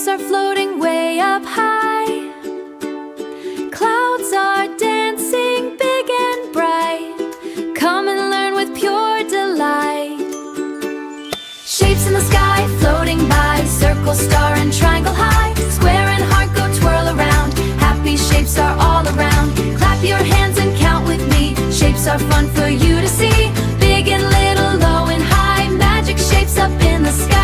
Stars are floating way up high. Clouds are dancing big and bright. Come and learn with pure delight. Shapes in the sky floating by. Circle, star, and triangle high. Square and heart go twirl around. Happy shapes are all around. Clap your hands and count with me. Shapes are fun for you to see. Big and little, low and high. Magic shapes up in the sky.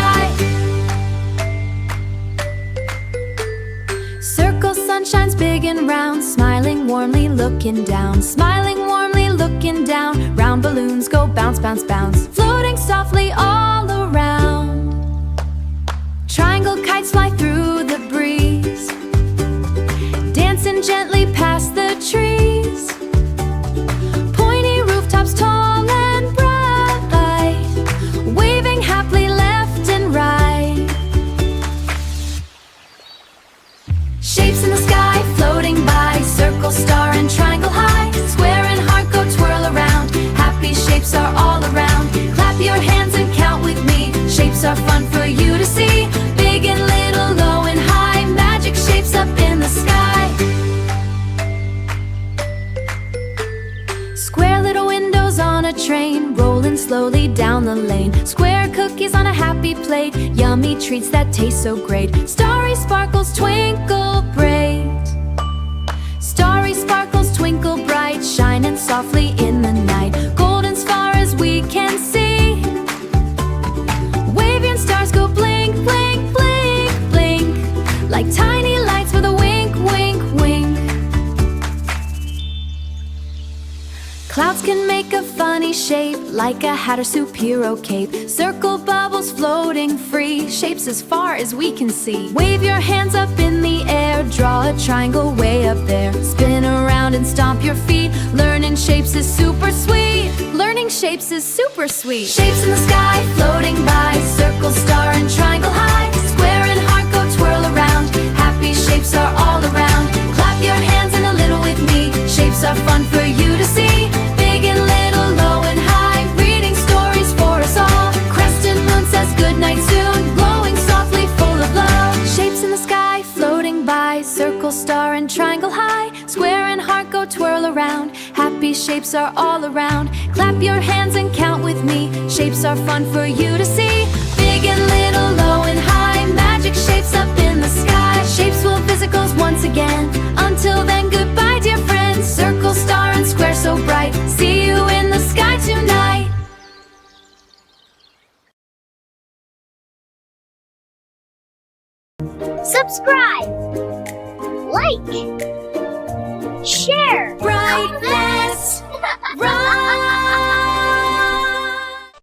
Circle, sun shines big and round. Smiling warmly, looking down. Smiling warmly, looking down. Round balloons go bounce, bounce, bounce. Floating softly all around. Triangle kites fly through the breeze. Dancing gently past the trees. Pointy rooftops tall and bright. Waving happily left and right. Shapes in the sky floating by. Circle, star, and triangle high. Square and heart go twirl around. Happy shapes are all around. Clap your hands and count with me. Shapes are fun for you to see. Big and little, low and high. Magic shapes up in the sky. Square little windows on a train, rolling slowly down the lane. Square cookies on a happy plate. Yummy treats that taste so great. Starry sparkles twinkle bright. Starry sparkles twinkle bright, shining softly in the night. Golden as far as we can see. Waving stars go blink, blink, blink, blink. Like tiny lights with a wink, wink, wink. Clouds can make a funny shape, like a hat or superhero cape. Circle bubbles floating free, shapes as far as we can see. Wave your hands up in the air, draw a triangle way up there. Spin around and stomp your feet. Learning shapes is super sweet. Learning shapes is super sweet. Shapes in the sky floating by. Circle, star, and triangle high. Square and heart go twirl around. Happy shapes are all around. Clap your hands and a little with me. Shapes are fun for you to see. Big and little, low and high. Reading stories for us all. Crescent moon says goodnight soon. Glowing softly, full of love. Shapes in the sky floating by. Circle, star, and triangle high. Square and heart go twirl around. Happy shapes are all around. Clap your hands and count with me. Shapes are fun for you to see. Big and little, low and high. Magic shapes up in the sky. Shapes will visit goals once again. Until then, goodbye, dear friends. Circle, star, and square so bright. See you in the sky tonight. Subscribe, like,